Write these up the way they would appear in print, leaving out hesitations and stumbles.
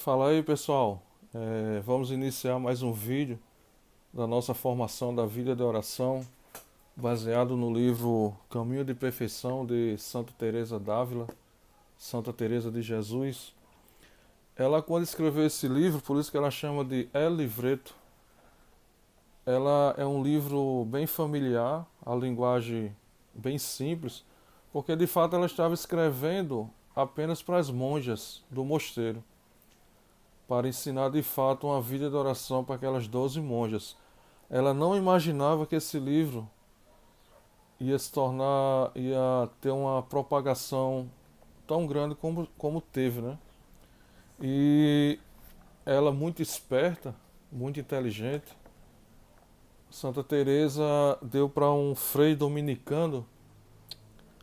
Fala aí, pessoal. Vamos iniciar mais um vídeo da nossa formação da vida de oração, baseado no livro Caminho de Perfeição de Santa Teresa d'Ávila, Santa Teresa de Jesus. Ela, quando escreveu esse livro, por isso que ela chama de El Livreto, ela é um livro bem familiar, a linguagem bem simples, porque de fato ela estava escrevendo apenas para as monjas do mosteiro, para ensinar de fato uma vida de oração para aquelas 12 monjas. Ela não imaginava que esse livro ia se tornar, ia ter uma propagação tão grande como teve, né? E ela, muito esperta, muito inteligente, Santa Teresa deu para um frei dominicano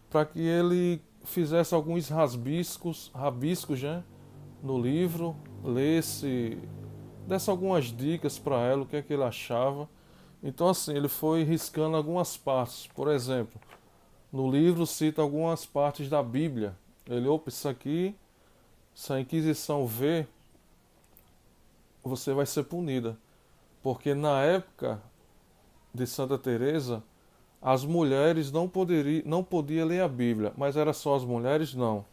para que ele fizesse alguns rabiscos, né, no livro, lesse, desse algumas dicas para ela, o que é que ele achava. Então, assim, ele foi riscando algumas partes. Por exemplo, no livro cita algumas partes da Bíblia. Ele, opa, isso aqui, se a Inquisição ver, você vai ser punida. Porque na época de Santa Teresa, as mulheres não podiam ler a Bíblia. Mas era só as mulheres? Não.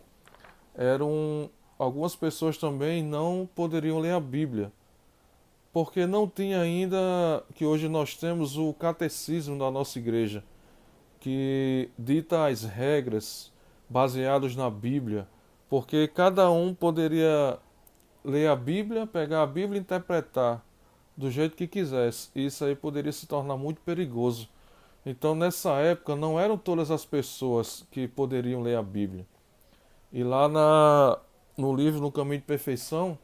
Algumas pessoas também não poderiam ler a Bíblia, porque não tinha ainda, que hoje nós temos o catecismo da nossa igreja, que dita as regras baseadas na Bíblia, porque cada um poderia ler a Bíblia, pegar a Bíblia e interpretar do jeito que quisesse. Isso aí poderia se tornar muito perigoso. Então, nessa época, não eram todas as pessoas que poderiam ler a Bíblia. E lá no livro No Caminho de Perfeição,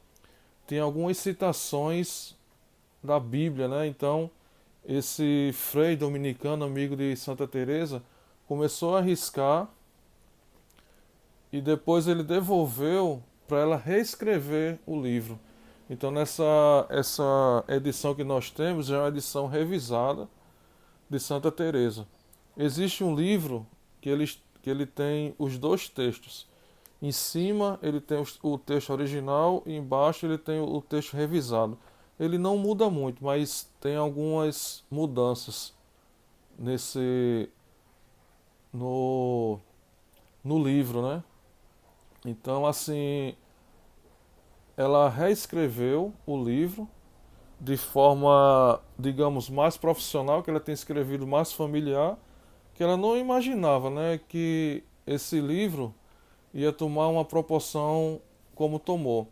tem algumas citações da Bíblia, né? Então, esse frei dominicano, amigo de Santa Teresa, começou a arriscar e depois ele devolveu para ela reescrever o livro. Então, essa edição que nós temos é uma edição revisada de Santa Teresa. Existe um livro que ele tem os dois textos. Em cima ele tem o texto original e embaixo ele tem o texto revisado. Ele não muda muito, mas tem algumas mudanças nesse no, no livro, né? Então, assim, ela reescreveu o livro de forma, digamos, mais profissional, que ela tem escrevido mais familiar, que ela não imaginava, né, que esse livro ia tomar uma proporção como tomou.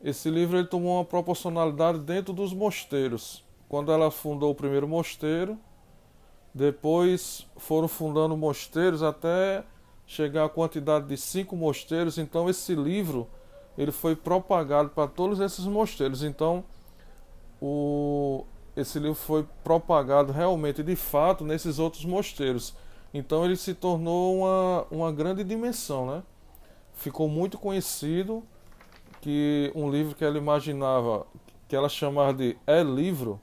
Esse livro ele tomou uma proporcionalidade dentro dos mosteiros. Quando ela fundou o primeiro mosteiro, depois foram fundando mosteiros até chegar à quantidade de 5 mosteiros. Então esse livro ele foi propagado para todos esses mosteiros. Então esse livro foi propagado realmente de fato nesses outros mosteiros. Então ele se tornou uma grande dimensão, né? Ficou muito conhecido, que um livro que ela imaginava, que ela chamava de livro,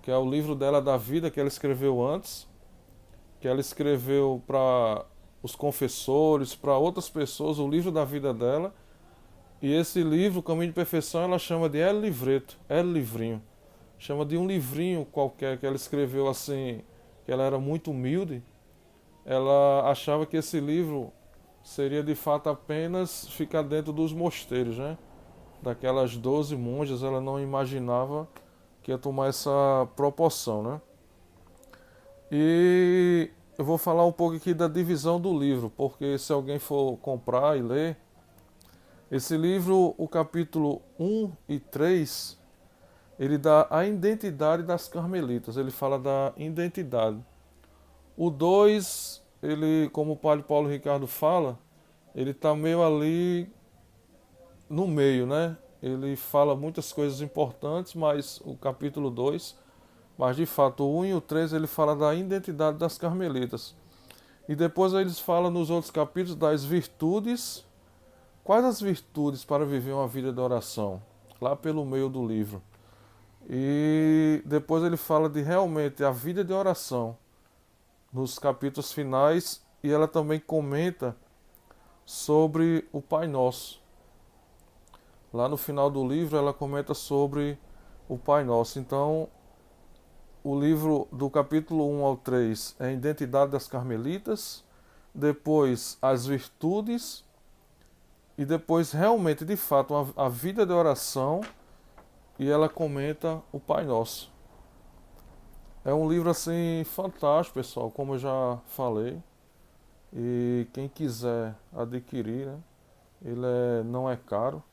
que é o livro dela da vida que ela escreveu antes, que ela escreveu para os confessores, para outras pessoas, o livro da vida dela. E esse livro, o Caminho de Perfeição, ela chama de El Livreto, El Livrinho. Chama de um livrinho qualquer que ela escreveu assim, que ela era muito humilde. Ela achava que esse livro seria de fato apenas ficar dentro dos mosteiros, né? Daquelas 12 monjas, ela não imaginava que ia tomar essa proporção, né? E eu vou falar um pouco aqui da divisão do livro, porque se alguém for comprar e ler, esse livro, o capítulo 1 e 3, ele dá a identidade das carmelitas, ele fala da identidade. O 2, ele, como o padre Paulo Ricardo fala, ele está meio ali no meio, né? Ele fala muitas coisas importantes, mas o capítulo 2, mas de fato o 1 e o 3 ele fala da identidade das carmelitas. E depois eles falam nos outros capítulos das virtudes. Quais as virtudes para viver uma vida de oração? Lá pelo meio do livro. E depois ele fala de realmente a vida de oração nos capítulos finais, e ela também comenta sobre o Pai Nosso. Lá no final do livro ela comenta sobre o Pai Nosso. Então, o livro do capítulo 1 ao 3 é a identidade das carmelitas, depois as virtudes e depois realmente, de fato, a vida de oração, e ela comenta o Pai Nosso. É um livro assim fantástico, pessoal, como eu já falei. E quem quiser adquirir, né, não é caro,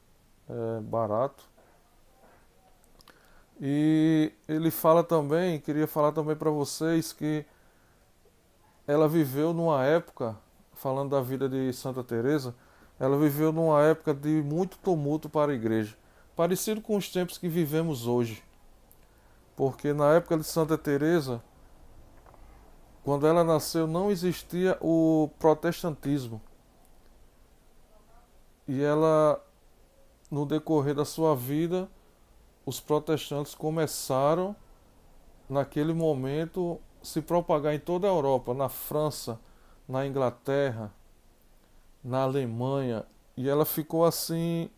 é barato. E ele fala também, queria falar também para vocês que ela viveu numa época, falando da vida de Santa Teresa, ela viveu numa época de muito tumulto para a igreja, parecido com os tempos que vivemos hoje. Porque na época de Santa Teresa, quando ela nasceu, não existia o protestantismo. E ela, no decorrer da sua vida, os protestantes começaram, naquele momento, se propagar em toda a Europa, na França, na Inglaterra, na Alemanha, e ela ficou assim,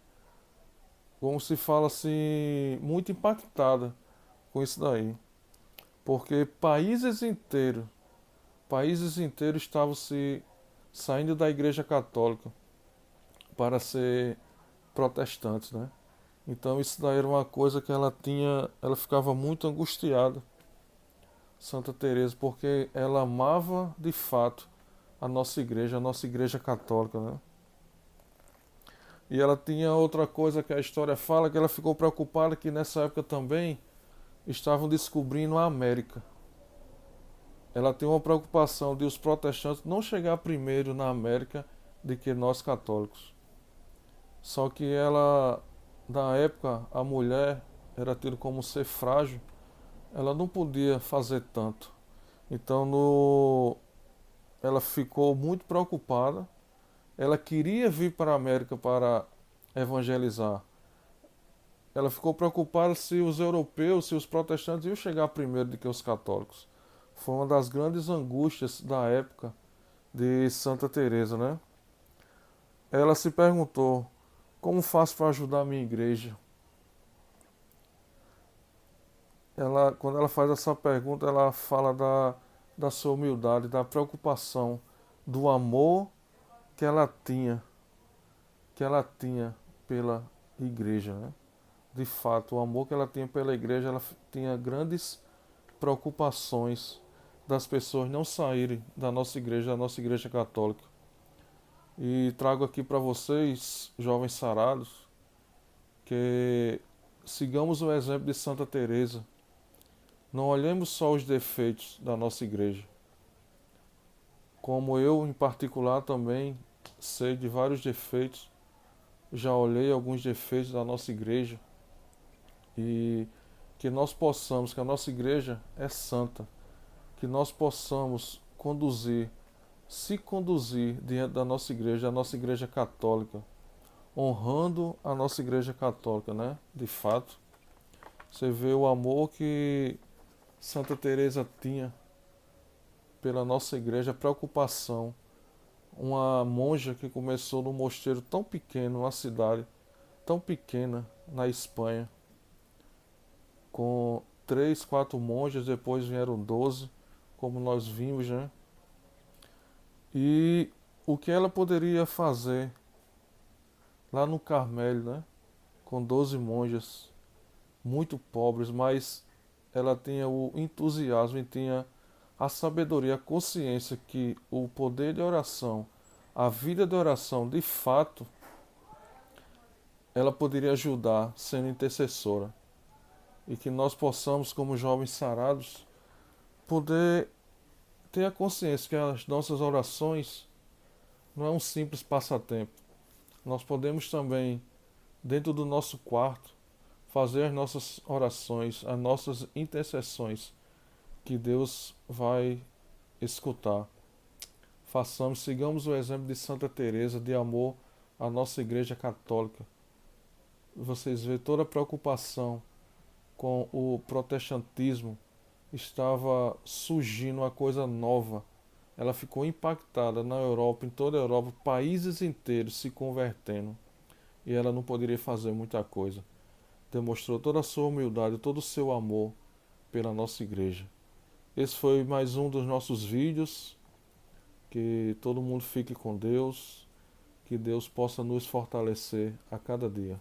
como se fala assim, muito impactada com isso daí, porque países inteiros estavam se saindo da Igreja Católica para ser protestantes, né? Então isso daí era uma coisa que ela ficava muito angustiada, Santa Teresa, porque ela amava de fato a nossa igreja católica, né? E ela tinha outra coisa que a história fala, que ela ficou preocupada que nessa época também estavam descobrindo a América. Ela tem uma preocupação de os protestantes não chegar primeiro na América do que nós católicos. Só que ela, na época, a mulher era tida como ser frágil, ela não podia fazer tanto. Então ela ficou muito preocupada. Ela queria vir para a América para evangelizar. Ela ficou preocupada se os europeus, se os protestantes iam chegar primeiro do que os católicos. Foi uma das grandes angústias da época de Santa Teresa, né? Ela se perguntou: como faço para ajudar a minha igreja? Quando ela faz essa pergunta, ela fala da sua humildade, da preocupação, do amor que ela tinha, que ela tinha pela igreja, né? De fato, o amor que ela tinha pela igreja, ela tinha grandes preocupações das pessoas não saírem da nossa igreja católica. E trago aqui para vocês, jovens sarados, que sigamos o exemplo de Santa Teresa. Não olhemos só os defeitos da nossa igreja. Como eu, em particular, também sei de vários defeitos, já olhei alguns defeitos da nossa igreja, e que nós possamos, que a nossa igreja é santa, que nós possamos se conduzir diante da nossa igreja católica, honrando a nossa igreja católica, né? De fato, você vê o amor que Santa Teresa tinha pela nossa igreja, a preocupação. Uma monja que começou num mosteiro tão pequeno, uma cidade tão pequena na Espanha, com 3, 4 monjas, depois vieram 12, como nós vimos, né? E o que ela poderia fazer lá no Carmelo, né? Com 12 monjas, muito pobres, mas ela tinha o entusiasmo e tinha a sabedoria, a consciência que o poder de oração, a vida de oração, de fato, ela poderia ajudar sendo intercessora. E que nós possamos, como jovens sarados, poder ter a consciência que as nossas orações não é um simples passatempo. Nós podemos também, dentro do nosso quarto, fazer as nossas orações, as nossas intercessões, que Deus vai escutar. Façamos, sigamos o exemplo de Santa Teresa de amor à nossa Igreja Católica. Vocês vê toda a preocupação com o protestantismo, estava surgindo uma coisa nova. Ela ficou impactada na Europa, em toda a Europa, países inteiros se convertendo. e ela não poderia fazer muita coisa. Demonstrou toda a sua humildade, todo o seu amor pela nossa igreja. Esse foi mais um dos nossos vídeos. Que todo mundo fique com Deus, que Deus possa nos fortalecer a cada dia.